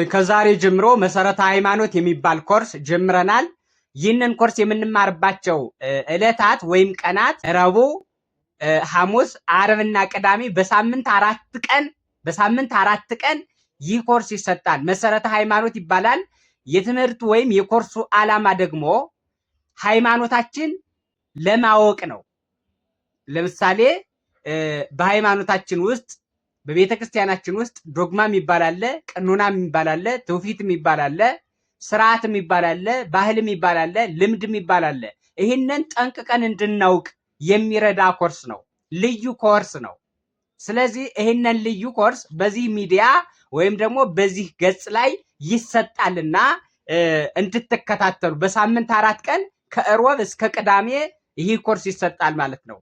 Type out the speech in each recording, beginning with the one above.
ከዛሬ ጀምሮ መሰረተ ሃይማኖት የሚባል ኮርስ ጀምረናል። ይህንን ኮርስ የምንማርባቸው ዕለታት ወይም ቀናት ረቡዕ፣ ሐሙስ፣ ዓርብና ቅዳሜ በሳምንት አራት ቀን ይህ ኮርስ ይሰጣል። መሰረተ ሃይማኖት ይባላል። የትምህርቱ ወይም የኮርሱ ዓላማ ደግሞ ሃይማኖታችን ለማወቅ ነው። ለምሳሌ በሃይማኖታችን ውስጥ በቤተክርስቲያናችን ውስጥ ዶግማ የሚባል አለ፣ ቀኖና የሚባል አለ፣ ትውፊት የሚባል አለ፣ ስርዓት የሚባል አለ፣ ባህል የሚባል አለ፣ ልምድ የሚባል አለ። ይህንን ጠንቅቀን እንድናውቅ የሚረዳ ኮርስ ነው። ልዩ ኮርስ ነው። ስለዚህ ይህንን ልዩ ኮርስ በዚህ ሚዲያ ወይም ደግሞ በዚህ ገጽ ላይ ይሰጣልና እንድትከታተሉ በሳምንት 4 ቀን ከእሮብ እስከ ቅዳሜ ይህ ኮርስ ይሰጣል ማለት ነው።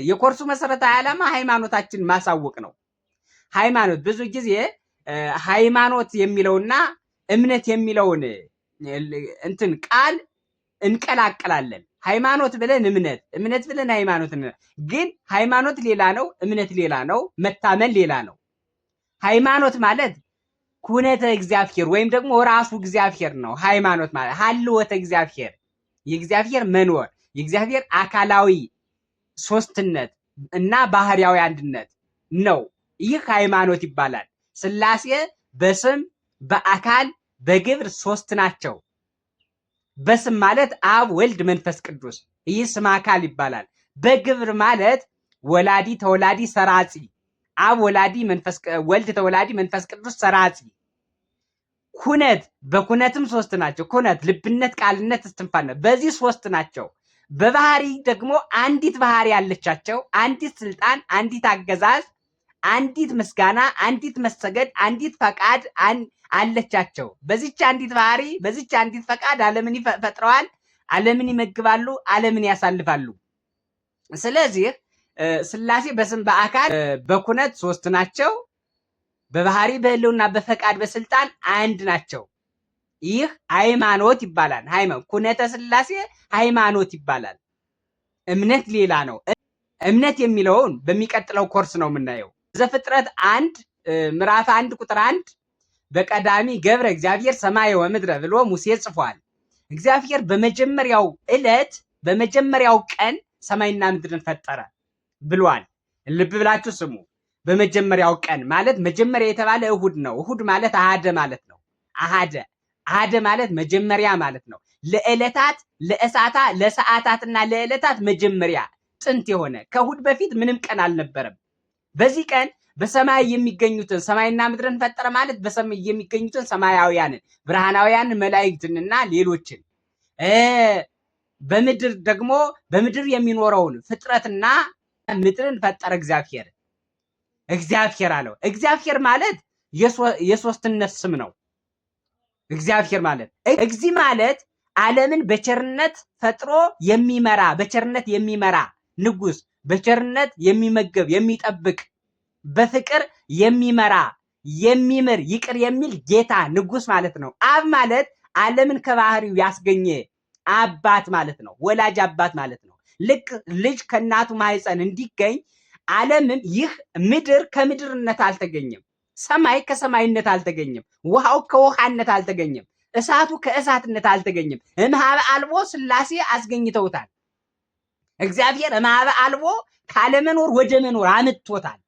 የኮርሱ መሰረታዊ ዓላማ ሃይማኖታችን ማሳወቅ ነው። ሃይማኖት ብዙ ጊዜ ሃይማኖት የሚለውና እምነት የሚለውን ቃል እንቀላቅላለን። ሃይማኖት ብለን እምነት ብለን ሃይማኖት፣ ግን ሃይማኖት ሌላ ነው፣ እምነት ሌላ ነው፣ መታመን ሌላ ነው። ሃይማኖት ማለት ኩነተ እግዚአብሔር ወይም ደግሞ ራሱ እግዚአብሔር ነው። ሃይማኖት ማለት ሀልወተ እግዚአብሔር፣ የእግዚአብሔር መኖር፣ የእግዚአብሔር አካላዊ ሶስትነት እና ባህሪያዊ አንድነት ነው። ይህ ሃይማኖት ይባላል። ሥላሴ በስም በአካል በግብር 3 ናቸው። በስም ማለት አብ፣ ወልድ፣ መንፈስ ቅዱስ፣ ይህ ስም አካል ይባላል። በግብር ማለት ወላዲ፣ ተወላዲ፣ ሰራጺ፣ አብ ወላዲ፣ ወልድ ተወላዲ፣ መንፈስ ቅዱስ ሰራጺ። ኩነት በኩነትም 3 ናቸው። ኩነት ልብነት፣ ቃልነት፣ እስትንፋነት፣ በዚህ 3 ናቸው። በባህሪ ደግሞ አንዲት ባህሪ ያለቻቸው፣ አንዲት ስልጣን፣ አንዲት አገዛዝ፣ አንዲት ምስጋና፣ አንዲት መሰገድ፣ አንዲት ፈቃድ አለቻቸው። በዚች አንዲት ባህሪ በዚች አንዲት ፈቃድ ዓለምን ፈጥረዋል፣ ዓለምን ይመግባሉ፣ ዓለምን ያሳልፋሉ። ስለዚህ ሥላሴ በስም በአካል በኩነት 3 ናቸው። በባህሪ በህልውና በፈቃድ በስልጣን 1 ናቸው። ይህ ሃይማኖት ይባላል። ኩነተ ሥላሴ ሃይማኖት ይባላል። እምነት ሌላ ነው። እምነት የሚለውን በሚቀጥለው ኮርስ ነው የምናየው። ዘፍጥረት 1 ምዕራፍ 1 ቁጥር 1 በቀዳሚ ገብረ እግዚአብሔር ሰማየ ወምድረ ብሎ ሙሴ ጽፏል። እግዚአብሔር በመጀመሪያው ዕለት በመጀመሪያው ቀን ሰማይና ምድርን ፈጠረ ብሏል። ልብ ብላችሁ ስሙ። በመጀመሪያው ቀን ማለት መጀመሪያ የተባለ እሁድ ነው። እሁድ ማለት አሃደ ማለት ነው። አሃደ ማለት መጀመሪያ ማለት ነው። ለዕለታት ለሰዓታትና ለዕለታት መጀመሪያ ጥንት የሆነ ከእሁድ በፊት ምንም ቀን አልነበረም። በዚህ ቀን በሰማይ የሚገኙትን ሰማይና ምድርን ፈጠረ ማለት በሰማይ የሚገኙትን ሰማያውያንን ብርሃናውያንን መላእክትንና ሌሎችን በምድር ደግሞ በምድር የሚኖረውን ፍጥረትና ምድርን ፈጠረ እግዚአብሔር አለው። እግዚአብሔር ማለት የሶስትነት ስም ነው። እግዚአብሔር ማለት እግዚእ ማለት ዓለምን በቸርነት ፈጥሮ የሚመራ በቸርነት የሚመራ ንጉስ፣ በቸርነት የሚመገብ የሚጠብቅ፣ በፍቅር የሚመራ የሚምር ይቅር የሚል ጌታ ንጉስ ማለት ነው። አብ ማለት ዓለምን ከባህሪው ያስገኘ አባት ማለት ነው። ወላጅ አባት ማለት ነው። ልክ ልጅ ከእናቱ ማህፀን እንዲገኝ ዓለምም ይህ ምድር ከምድርነት አልተገኘም፣ ሰማይ ከሰማይነት አልተገኘም፣ ውሃው ከውሃነት አልተገኘም፣ እሳቱ ከእሳትነት አልተገኘም። እምኀበ አልቦ ሥላሴ አስገኝተውታል። እግዚአብሔር እምኀበ አልቦ ካለመኖር ወደ መኖር አምጥቶታል።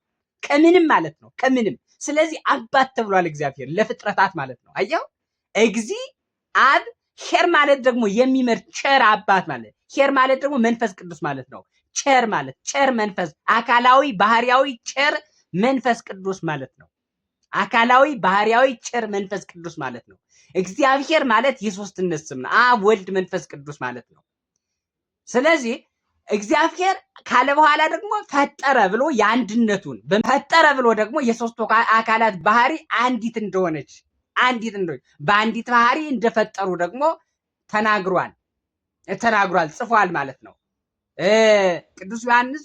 ከምንም ማለት ነው፣ ከምንም። ስለዚህ አባት ተብሏል እግዚአብሔር ለፍጥረታት ማለት ነው። አየው፣ እግዚእ አብ። ኄር ማለት ደግሞ የሚመር ቸር አባት ማለት፣ ኄር ማለት ደግሞ መንፈስ ቅዱስ ማለት ነው። ቸር ማለት ቸር መንፈስ፣ አካላዊ ባህሪያዊ ቸር መንፈስ ቅዱስ ማለት ነው። አካላዊ ባህሪያዊ ቸር መንፈስ ቅዱስ ማለት ነው። እግዚአብሔር ማለት የሶስትነት ስም ነው። አብ ወልድ መንፈስ ቅዱስ ማለት ነው። ስለዚህ እግዚአብሔር ካለ በኋላ ደግሞ ፈጠረ ብሎ የአንድነቱን ፈጠረ ብሎ ደግሞ የሶስቱ አካላት ባህሪ አንዲት እንደሆነች በአንዲት ባህሪ እንደፈጠሩ ደግሞ ተናግሯል፣ ጽፏል ማለት ነው። ቅዱስ ዮሐንስ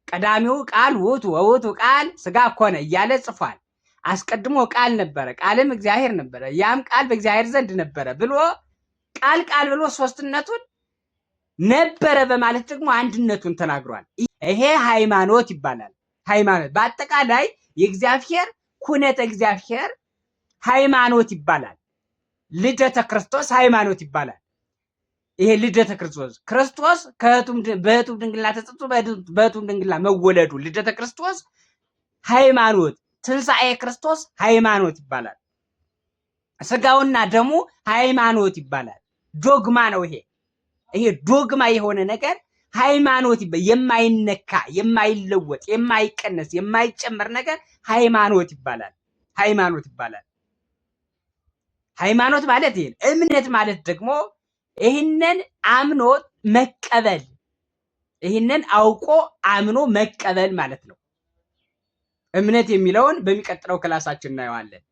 ቀዳሚው ቃል ውእቱ ወውእቱ ቃል ሥጋ ኮነ እያለ ጽፏል። አስቀድሞ ቃል ነበረ፣ ቃልም እግዚአብሔር ነበረ፣ ያም ቃል በእግዚአብሔር ዘንድ ነበረ ብሎ ቃል ብሎ ሶስትነቱን ነበረ በማለት ደግሞ አንድነቱን ተናግሯል። ይሄ ሃይማኖት ይባላል። ሃይማኖት በአጠቃላይ የእግዚአብሔር ኩነተ እግዚአብሔር ሃይማኖት ይባላል። ልደተ ክርስቶስ ሃይማኖት ይባላል። ይሄ ልደተ ክርስቶስ በእህቱም ድንግልና ተጸንሶ በእህቱም ድንግልና መወለዱ ልደተ ክርስቶስ ሃይማኖት፣ ትንሣኤ ክርስቶስ ሃይማኖት ይባላል። ስጋውና ደሙ ሃይማኖት ይባላል። ዶግማ ነው ይሄ ዶግማ የሆነ ነገር ሃይማኖት ይባላል። የማይነካ የማይለወጥ የማይቀነስ የማይጨመር ነገር ሃይማኖት ይባላል። ሃይማኖት ይባላል። ሃይማኖት ማለት ይሄ። እምነት ማለት ደግሞ ይህንን አምኖ መቀበል፣ ይህንን አውቆ አምኖ መቀበል ማለት ነው። እምነት የሚለውን በሚቀጥለው ክላሳችን እናየዋለን።